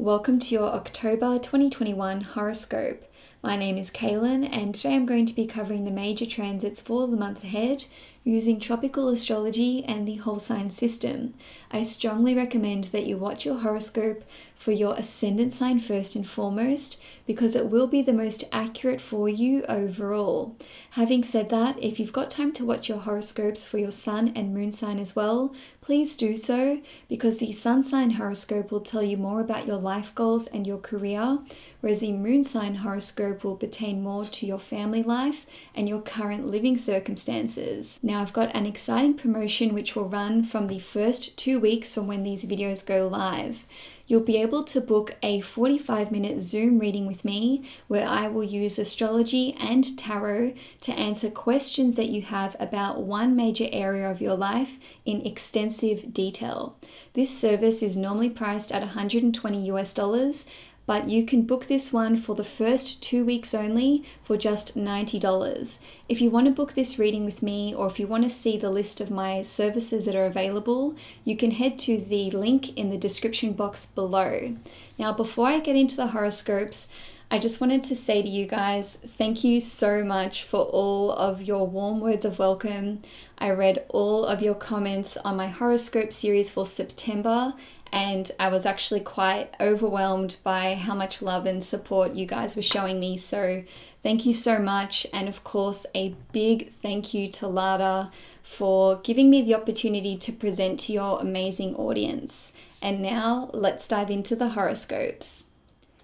Welcome to your October 2021 horoscope. My name is Cailin, and today I'm going to be covering the major transits for the month ahead using tropical astrology and the whole sign system. I strongly recommend that you watch your horoscope for your ascendant sign first and foremost, because it will be the most accurate for you overall. Having said that, if you've got time to watch your horoscopes for your sun and moon sign as well, please do so, because the sun sign horoscope will tell you more about your life goals and your career, whereas the moon sign horoscope will pertain more to your family life and your current living circumstances. Now, I've got an exciting promotion which will run from the first 2 weeks from when these videos go live. You'll be able to book a 45-minute Zoom reading with me where I will use astrology and tarot to answer questions that you have about one major area of your life in extensive detail. This service is normally priced at $120, but you can book this one for the first 2 weeks only for just $90. If you want to book this reading with me, or if you want to see the list of my services that are available, you can head to the link in the description box below. Now, before I get into the horoscopes, I just wanted to say to you guys, thank you so much for all of your warm words of welcome. I read all of your comments on my horoscope series for September, and I was actually quite overwhelmed by how much love and support you guys were showing me. So thank you so much. And of course, a big thank you to Lada for giving me the opportunity to present to your amazing audience. And now let's dive into the horoscopes.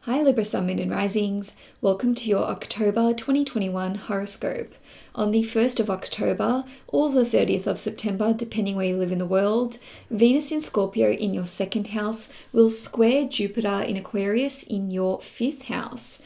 Hi Libra Sun, Moon and Risings. Welcome to your October 2021 horoscope. On the 1st of October, or the 30th of September, depending where you live in the world, Venus in Scorpio in your 2nd house will square Jupiter in Aquarius in your 5th house.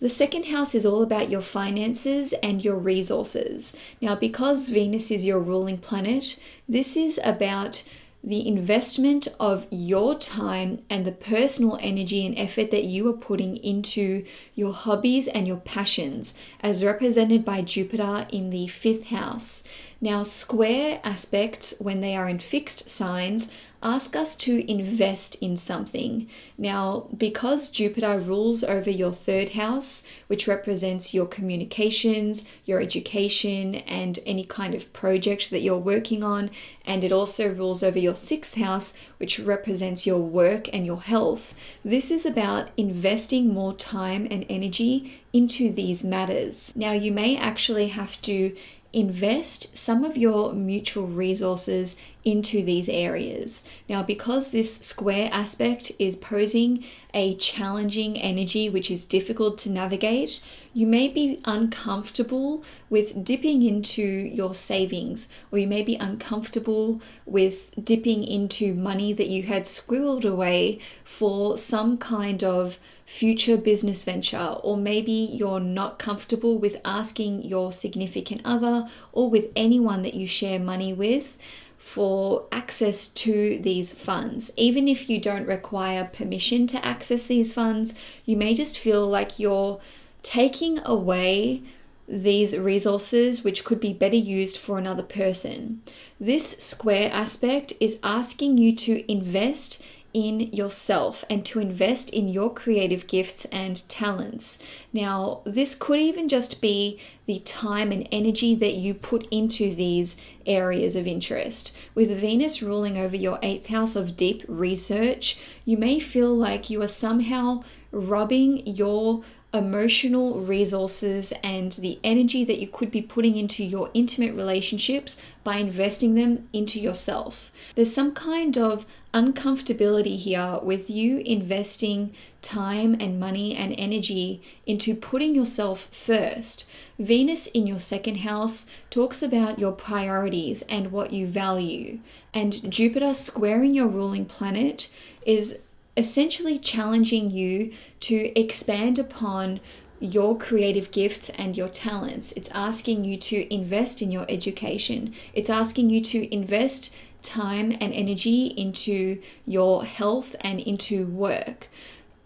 The 2nd house is all about your finances and your resources. Now, because Venus is your ruling planet, this is about the investment of your time and the personal energy and effort that you are putting into your hobbies and your passions, as represented by Jupiter in the 5th house. Now, square aspects, when they are in fixed signs, ask us to invest in something. Now, because Jupiter rules over your 3rd house, which represents your communications, your education, and any kind of project that you're working on, and it also rules over your 6th house, which represents your work and your health, this is about investing more time and energy into these matters. Now, you may actually have to invest some of your mutual resources into these areas. Now, because this square aspect is posing a challenging energy which is difficult to navigate, you may be uncomfortable with dipping into your savings, or you may be uncomfortable with dipping into money that you had squirreled away for some kind of future business venture, or maybe you're not comfortable with asking your significant other or with anyone that you share money with for access to these funds. Even if you don't require permission to access these funds, you may just feel like you're taking away these resources which could be better used for another person. This square aspect is asking you to invest in yourself and to invest in your creative gifts and talents. Now, this could even just be the time and energy that you put into these areas of interest. With Venus ruling over your 8th house of deep research, you may feel like you are somehow robbing your emotional resources and the energy that you could be putting into your intimate relationships by investing them into yourself. There's some kind of uncomfortability here with you investing time and money and energy into putting yourself first. Venus in your 2nd house talks about your priorities and what you value, and Jupiter squaring your ruling planet is essentially challenging you to expand upon your creative gifts and your talents. It's asking you to invest in your education. It's asking you to invest time and energy into your health and into work.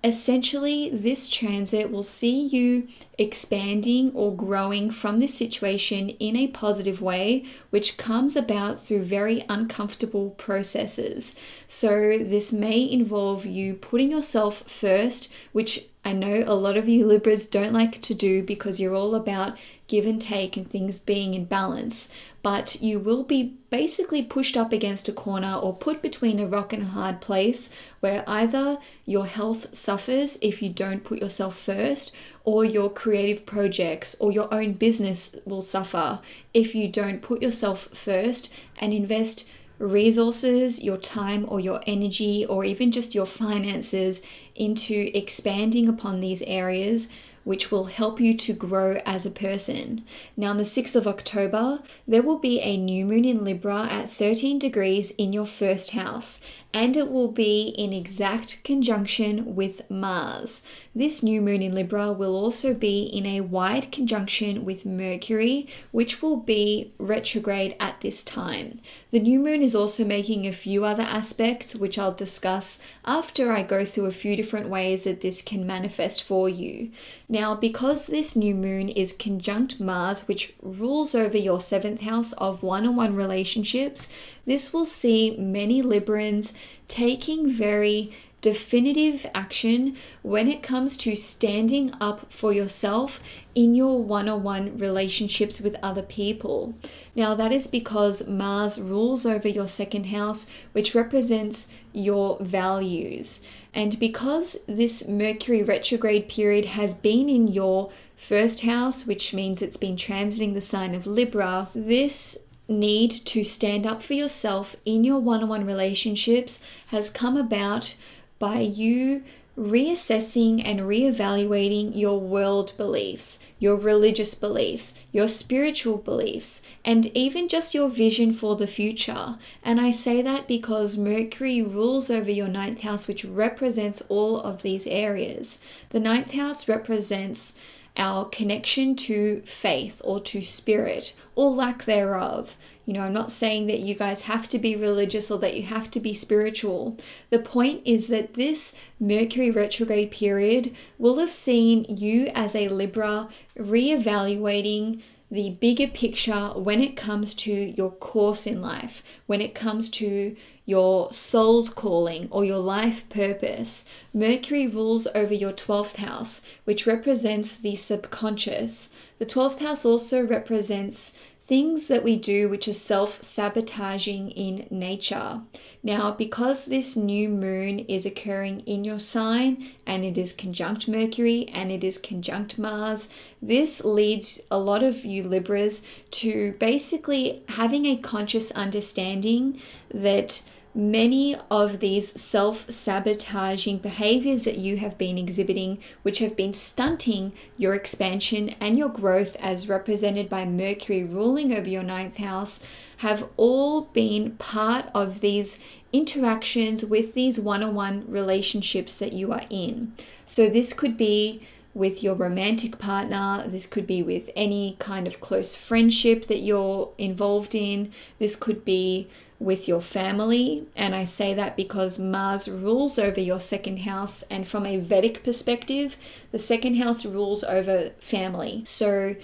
Essentially, this transit will see you expanding or growing from this situation in a positive way, which comes about through very uncomfortable processes. So this may involve you putting yourself first, which I know a lot of you Libras don't like to do because you're all about give and take and things being in balance. But you will be basically pushed up against a corner or put between a rock and a hard place where either your health suffers if you don't put yourself first, or your creative projects or your own business will suffer if you don't put yourself first and invest resources, your time or your energy, or even just your finances into expanding upon these areas, which will help you to grow as a person. Now, on the 6th of October, there will be a new moon in Libra at 13 degrees in your first house, and it will be in exact conjunction with Mars. This new moon in Libra will also be in a wide conjunction with Mercury, which will be retrograde at this time. The new moon is also making a few other aspects, which I'll discuss after I go through a few different ways that this can manifest for you. Now, because this new moon is conjunct Mars, which rules over your 7th house of one-on-one relationships, this will see many Librans taking very definitive action when it comes to standing up for yourself in your one-on-one relationships with other people. Now, that is because Mars rules over your 2nd house, which represents your values. And because this Mercury retrograde period has been in your 1st house, which means it's been transiting the sign of Libra, this need to stand up for yourself in your one-on-one relationships has come about by you reassessing and reevaluating your world beliefs, your religious beliefs, your spiritual beliefs, and even just your vision for the future. And I say that because Mercury rules over your 9th house, which represents all of these areas. The 9th house represents our connection to faith or to spirit or lack thereof. You know, I'm not saying that you guys have to be religious or that you have to be spiritual. The point is that this Mercury retrograde period will have seen you as a Libra reevaluating the bigger picture when it comes to your course in life, when it comes to your soul's calling or your life purpose. Mercury rules over your 12th house, which represents the subconscious. The 12th house also represents things that we do which are self-sabotaging in nature. Now, because this new moon is occurring in your sign and it is conjunct Mercury and it is conjunct Mars, this leads a lot of you Libras to basically having a conscious understanding that many of these self-sabotaging behaviors that you have been exhibiting, which have been stunting your expansion and your growth as represented by Mercury ruling over your 9th house, have all been part of these interactions with these one-on-one relationships that you are in. So this could be with your romantic partner, this could be with any kind of close friendship that you're involved in, this could be with your family. And I say that because Mars rules over your 2nd house, and from a Vedic perspective, the 2nd house rules over family. So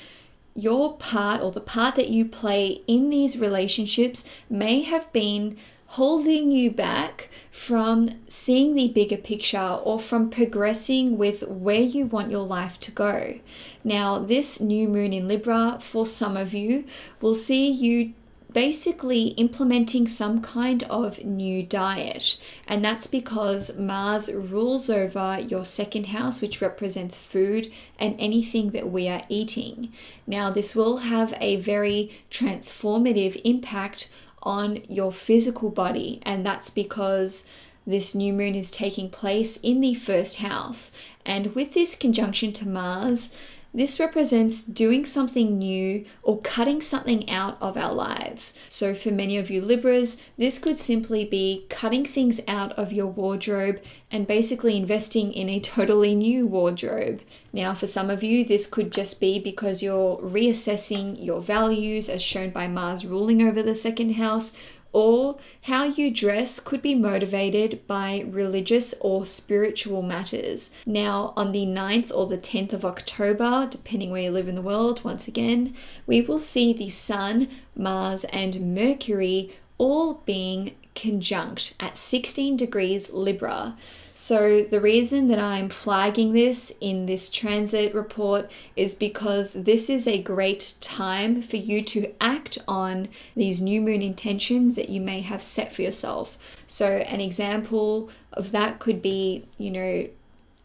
your part, or the part that you play in these relationships, may have been holding you back from seeing the bigger picture or from progressing with where you want your life to go. Now, this new moon in Libra, for some of you, will see you basically implementing some kind of new diet. And that's because Mars rules over your 2nd house, which represents food and anything that we are eating. Now, this will have a very transformative impact on your physical body, and that's because this new moon is taking place in the 1st house. And with this conjunction to Mars, this represents doing something new or cutting something out of our lives. So for many of you Libras, this could simply be cutting things out of your wardrobe and basically investing in a totally new wardrobe. Now, for some of you, this could just be because you're reassessing your values as shown by Mars ruling over the 2nd house, or how you dress could be motivated by religious or spiritual matters. Now, on the 9th or the 10th of October, depending where you live in the world, once again, we will see the Sun, Mars, and Mercury all being conjunct at 16 degrees Libra. So the reason that I'm flagging this in this transit report is because this is a great time for you to act on these new moon intentions that you may have set for yourself. So an example of that could be,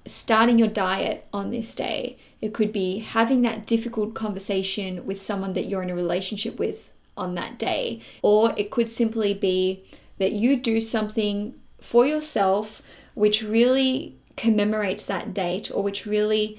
starting your diet on this day. It could be having that difficult conversation with someone that you're in a relationship with on that day. Or it could simply be that you do something for yourself which really commemorates that date, or which really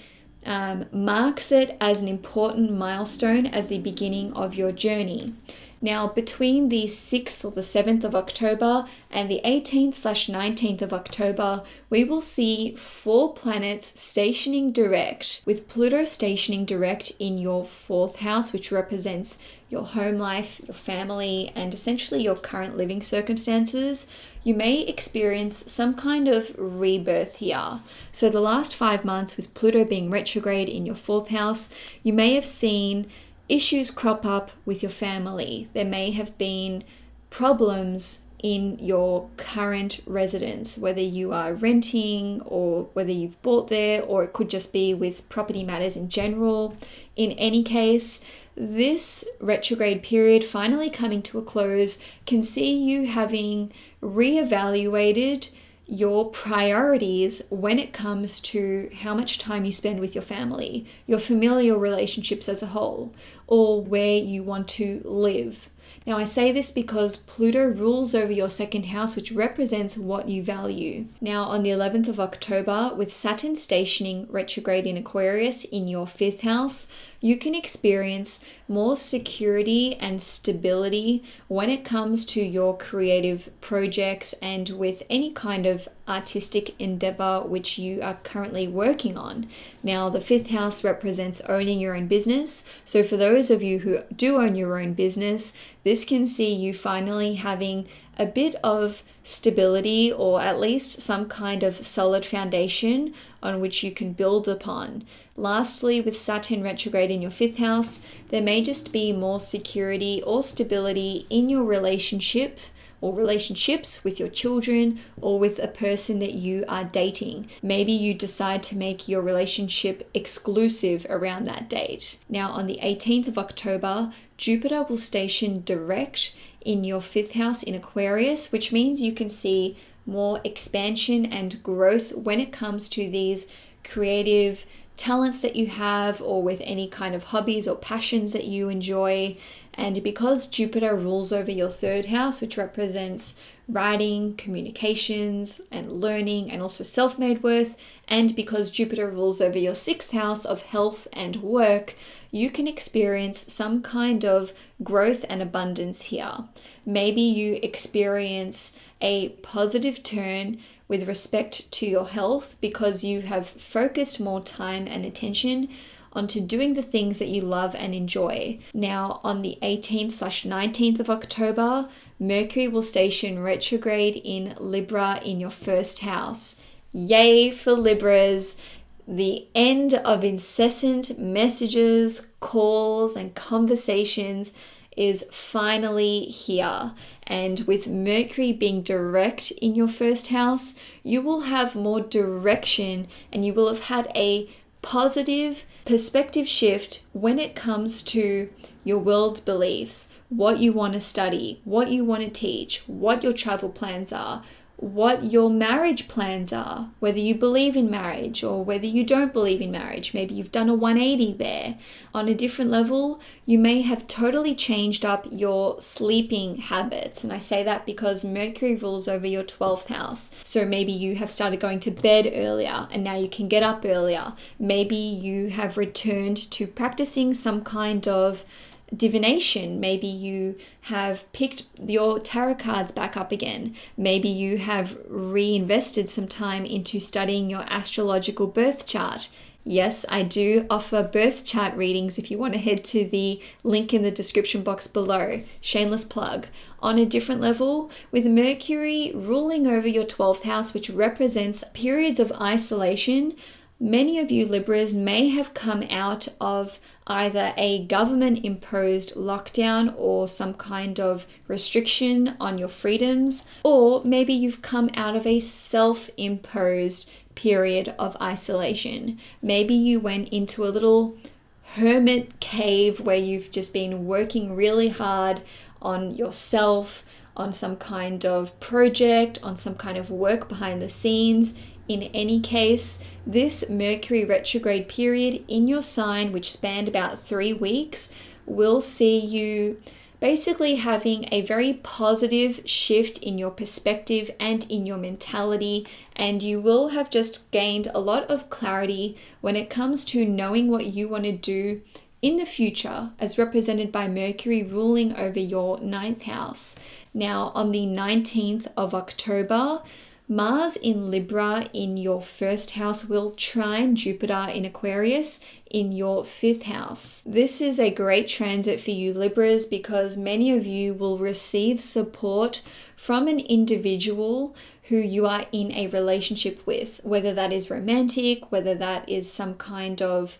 marks it as an important milestone as the beginning of your journey. Now, between the 6th or the 7th of October and the 18th/19th of October, we will see 4 planets stationing direct, with Pluto stationing direct in your 4th house, which represents your home life, your family, and essentially your current living circumstances. You may experience some kind of rebirth here. So the last 5 months, with Pluto being retrograde in your 4th house, you may have seen issues crop up with your family. There may have been problems in your current residence, whether you are renting or whether you've bought there, or it could just be with property matters in general. In any case, this retrograde period finally coming to a close can see you having reevaluated your priorities when it comes to how much time you spend with your family, your familial relationships as a whole, or where you want to live. Now, I say this because Pluto rules over your 2nd house, which represents what you value. Now, on the 11th of October, with Saturn stationing retrograde in Aquarius in your 5th house, you can experience more security and stability when it comes to your creative projects and with any kind of artistic endeavor which you are currently working on. Now, the 5th house represents owning your own business. So for those of you who do own your own business, this can see you finally having a bit of stability, or at least some kind of solid foundation on which you can build upon. Lastly, with Saturn retrograde in your 5th house, there may just be more security or stability in your relationship or relationships with your children or with a person that you are dating. Maybe you decide to make your relationship exclusive around that date. Now, on the 18th of October, Jupiter will station direct in your 5th house in Aquarius, which means you can see more expansion and growth when it comes to these creative talents that you have, or with any kind of hobbies or passions that you enjoy. And because Jupiter rules over your 3rd house, which represents writing, communications, and learning, and also self-made worth, and because Jupiter rules over your 6th house of health and work, you can experience some kind of growth and abundance here. Maybe you experience a positive turn with respect to your health because you have focused more time and attention onto doing the things that you love and enjoy. Now, on the 18th/19th of October, Mercury will station retrograde in Libra in your 1st house. Yay for Libras! The end of incessant messages, calls, and conversations is finally here. And with Mercury being direct in your 1st house, you will have more direction and you will have had a positive perspective shift when it comes to your world beliefs, what you want to study, what you want to teach, what your travel plans are, what your marriage plans are, whether you believe in marriage or whether you don't believe in marriage. Maybe you've done a 180 there. On a different level, you may have totally changed up your sleeping habits. And I say that because Mercury rules over your 12th house. So maybe you have started going to bed earlier and now you can get up earlier. Maybe you have returned to practicing some kind of divination. Maybe you have picked your tarot cards back up again. Maybe you have reinvested some time into studying your astrological birth chart. Yes, I do offer birth chart readings if you want to head to the link in the description box below. Shameless plug. On a different level, with Mercury ruling over your 12th house, which represents periods of isolation, many of you Libras may have come out of either a government-imposed lockdown or some kind of restriction on your freedoms, or maybe you've come out of a self-imposed period of isolation. Maybe you went into a little hermit cave where you've just been working really hard on yourself, on some kind of project, on some kind of work behind the scenes. In any case, this Mercury retrograde period in your sign, which spanned about 3 weeks, will see you basically having a very positive shift in your perspective and in your mentality, and you will have just gained a lot of clarity when it comes to knowing what you want to do in the future, as represented by Mercury ruling over your 9th house. Now, on the 19th of October, Mars in Libra in your 1st house will trine Jupiter in Aquarius in your 5th house. This is a great transit for you Libras because many of you will receive support from an individual who you are in a relationship with, whether that is romantic, whether that is some kind of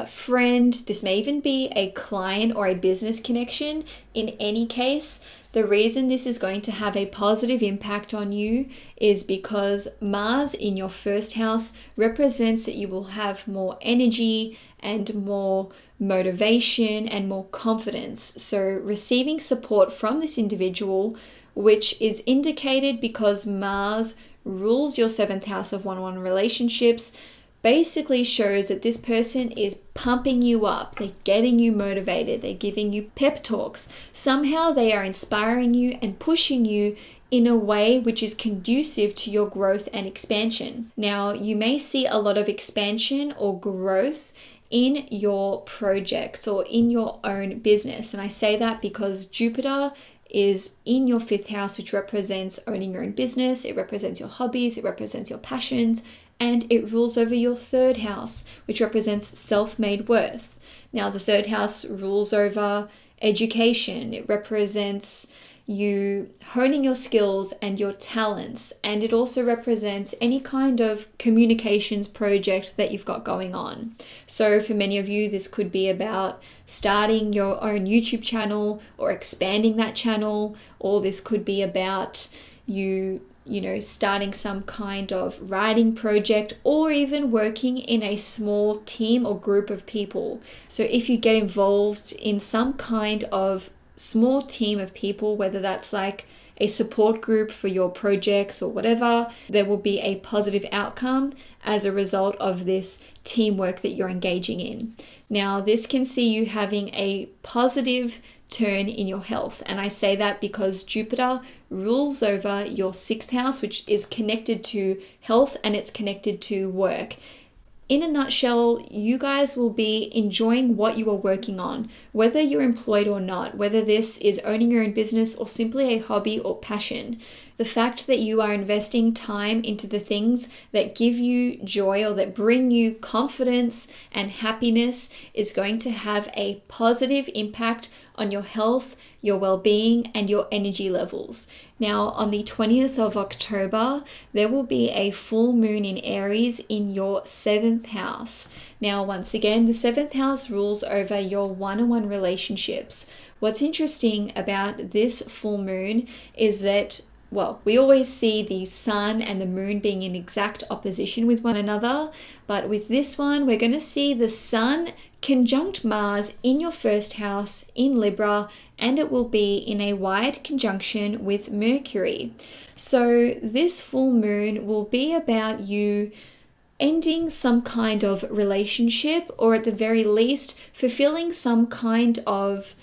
friend. This may even be a client or a business connection. In any case, the reason this is going to have a positive impact on you is because Mars in your 1st house represents that you will have more energy and more motivation and more confidence. So receiving support from this individual, which is indicated because Mars rules your 7th house of one-on-one relationships, basically shows that this person is pumping you up. They're getting you motivated. They're giving you pep talks. Somehow they are inspiring you and pushing you in a way which is conducive to your growth and expansion. Now, you may see a lot of expansion or growth in your projects or in your own business. And I say that because Jupiter is in your 5th house, which represents owning your own business. It represents your hobbies. It represents your passions. And it rules over your 3rd house, which represents self-made worth. Now, the 3rd house rules over education. It represents you honing your skills and your talents. And it also represents any kind of communications project that you've got going on. So for many of you, this could be about starting your own YouTube channel or expanding that channel, or this could be about you starting some kind of writing project, or even working in a small team or group of people. So if you get involved in some kind of small team of people, whether that's like a support group for your projects or whatever, there will be a positive outcome as a result of this teamwork that you're engaging in. Now, this can see you having a positive turn in your health. And I say that because Jupiter rules over your 6th house, which is connected to health and it's connected to work. In a nutshell, you guys will be enjoying what you are working on, whether you're employed or not, whether this is owning your own business or simply a hobby or passion. The fact that you are investing time into the things that give you joy or that bring you confidence and happiness is going to have a positive impact on your health, your well-being, and your energy levels. Now, on the 20th of October, there will be a full moon in Aries in your 7th house. Now, once again, the 7th house rules over your one-on-one relationships. What's interesting about this full moon is that, well, we always see the sun and the moon being in exact opposition with one another, but with this one, we're going to see the sun conjunct Mars in your 1st house in Libra, and it will be in a wide conjunction with Mercury. So this full moon will be about you ending some kind of relationship, or at the very least, fulfilling some kind of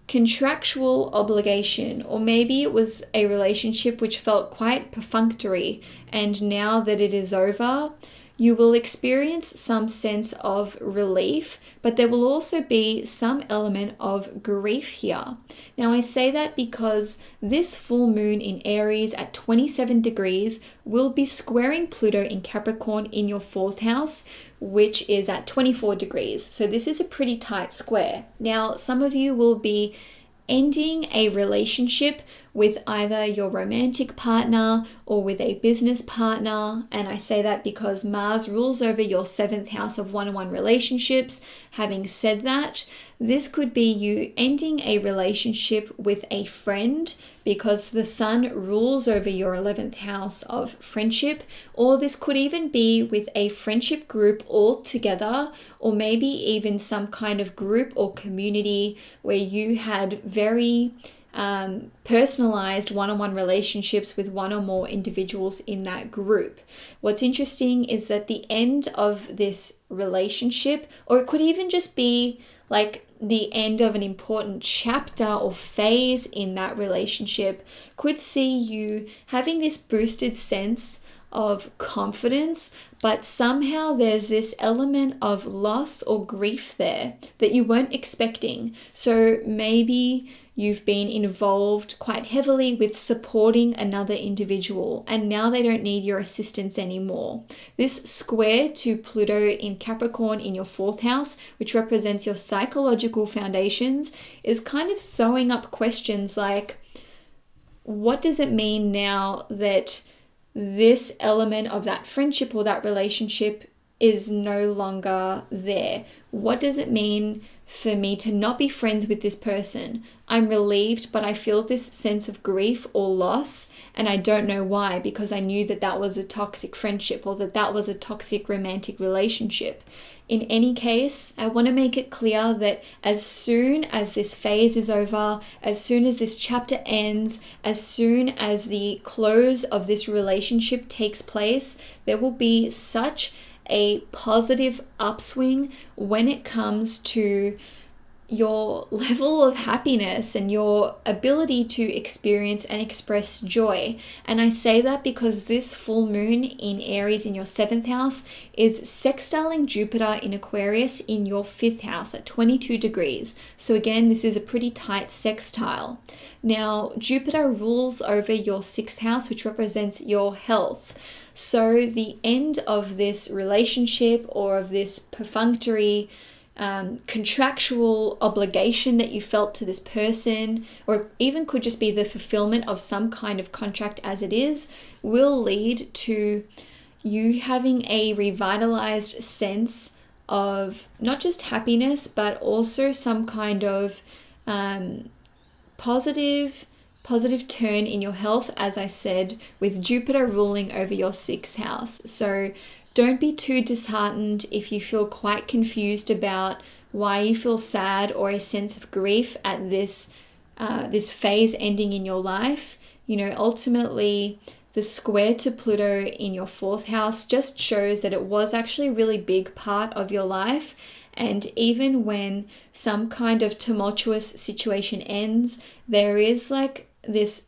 contractual obligation, or maybe it was a relationship which felt quite perfunctory, and now that it is over, you will experience some sense of relief, but there will also be some element of grief here. Now, I say that because this full moon in Aries at 27 degrees will be squaring Pluto in Capricorn in your 4th house, which is at 24 degrees. So this is a pretty tight square. Now, some of you will be ending a relationship with either your romantic partner or with a business partner. And I say that because Mars rules over your 7th house of one-on-one relationships. Having said that, this could be you ending a relationship with a friend because the Sun rules over your 11th house of friendship, or this could even be with a friendship group all together, or maybe even some kind of group or community where you had very personalized one-on-one relationships with one or more individuals in that group. What's interesting is that the end of this relationship, or it could even just be like the end of an important chapter or phase in that relationship, could see you having this boosted sense of confidence, but somehow there's this element of loss or grief there that you weren't expecting. So maybe you've been involved quite heavily with supporting another individual, and now they don't need your assistance anymore. This square to Pluto in Capricorn in your 4th house, which represents your psychological foundations, is kind of throwing up questions like, what does it mean now that this element of that friendship or that relationship is no longer there? What does it mean for me to not be friends with this person? I'm relieved, but I feel this sense of grief or loss, and I don't know why, because I knew that that was a toxic friendship or that that was a toxic romantic relationship. In any case, I want to make it clear that as soon as this phase is over, as soon as this chapter ends, as soon as the close of this relationship takes place, there will be such a positive upswing when it comes to your level of happiness and your ability to experience and express joy. And I say that because this full moon in Aries in your 7th house is sextiling Jupiter in Aquarius in your 5th house at 22 degrees. So again, this is a pretty tight sextile. Now, Jupiter rules over your 6th house, which represents your health. So the end of this relationship or of this perfunctory contractual obligation that you felt to this person, or even could just be the fulfillment of some kind of contract as it is, will lead to you having a revitalized sense of not just happiness, but also some kind of positive turn in your health, as I said, with Jupiter ruling over your 6th house. So don't be too disheartened if you feel quite confused about why you feel sad or a sense of grief at this phase ending in your life. You know, ultimately, the square to Pluto in your 4th house just shows that it was actually a really big part of your life. And even when some kind of tumultuous situation ends, there is like this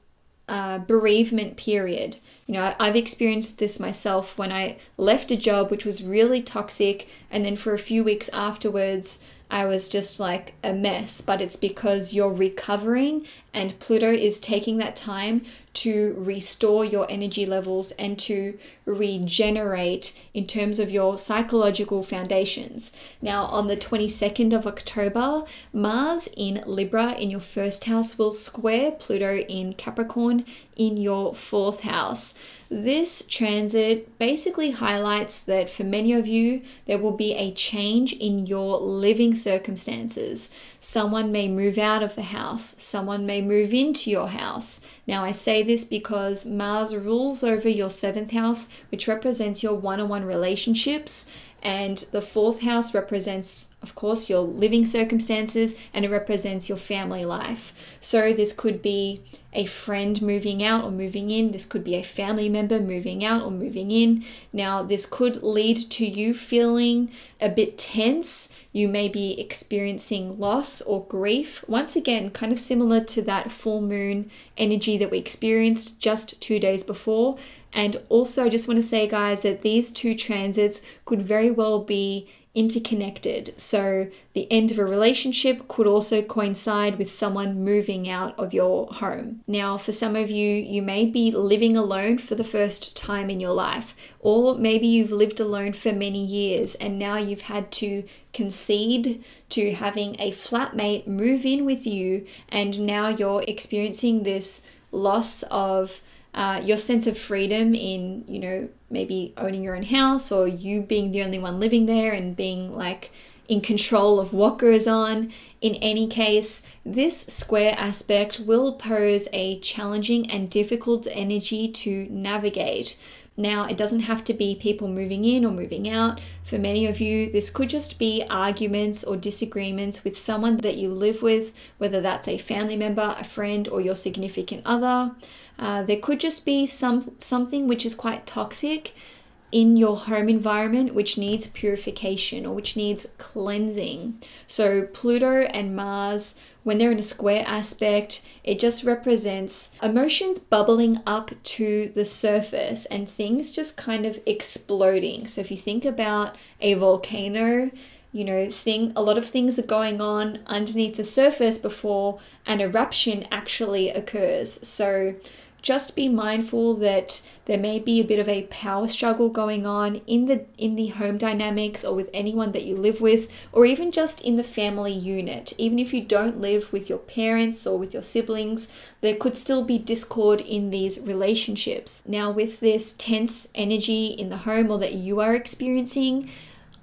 bereavement period. You know, I've experienced this myself when I left a job which was really toxic, and then for a few weeks afterwards I was just like a mess. But it's because you're recovering, and Pluto is taking that time to restore your energy levels and to regenerate in terms of your psychological foundations. Now, on the 22nd of October, Mars in Libra in your 1st house will square Pluto in Capricorn in your 4th house. This transit basically highlights that for many of you, there will be a change in your living circumstances. Someone may move out of the house. Someone may move into your house. Now, I say this because Mars rules over your 7th house, which represents your one-on-one relationships, and the 4th house represents of course, your living circumstances, and it represents your family life. So this could be a friend moving out or moving in. This could be a family member moving out or moving in. Now, this could lead to you feeling a bit tense. You may be experiencing loss or grief. Once again, kind of similar to that full moon energy that we experienced just 2 days before. And also, I just want to say, guys, that these two transits could very well be interconnected. So the end of a relationship could also coincide with someone moving out of your home. Now, for some of you, you may be living alone for the first time in your life, or maybe you've lived alone for many years and now you've had to concede to having a flatmate move in with you, and now you're experiencing this loss of your sense of freedom in, maybe owning your own house, or you being the only one living there and being like in control of what goes on. In any case, this square aspect will pose a challenging and difficult energy to navigate. Now, it doesn't have to be people moving in or moving out. For many of you, this could just be arguments or disagreements with someone that you live with, whether that's a family member, a friend, or your significant other. There could just be something which is quite toxic in your home environment, which needs purification or which needs cleansing. So Pluto and Mars, when they're in a square aspect, it just represents emotions bubbling up to the surface and things just kind of exploding. So if you think about a volcano, a lot of things are going on underneath the surface before an eruption actually occurs. So just be mindful that there may be a bit of a power struggle going on in the home dynamics, or with anyone that you live with, or even just in the family unit. Even if you don't live with your parents or with your siblings, there could still be discord in these relationships. Now, with this tense energy in the home or that you are experiencing,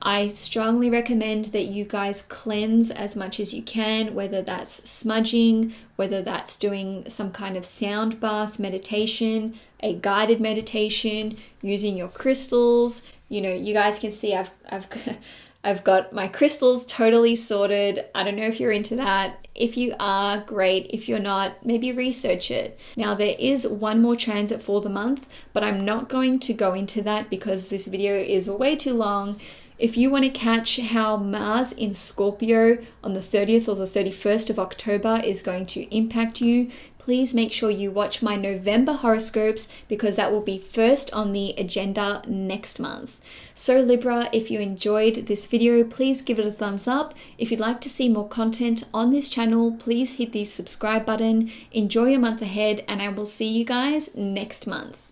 I strongly recommend that you guys cleanse as much as you can, whether that's smudging, whether that's doing some kind of sound bath meditation, a guided meditation, using your crystals. You guys can see I've got my crystals totally sorted. I don't know if you're into that. If you are, great. If you're not, maybe research it. Now, there is one more transit for the month, but I'm not going to go into that because this video is way too long. If you want to catch how Mars in Scorpio on the 30th or the 31st of October is going to impact you, please make sure you watch my November horoscopes, because that will be first on the agenda next month. So Libra, if you enjoyed this video, please give it a thumbs up. If you'd like to see more content on this channel, please hit the subscribe button. Enjoy your month ahead, and I will see you guys next month.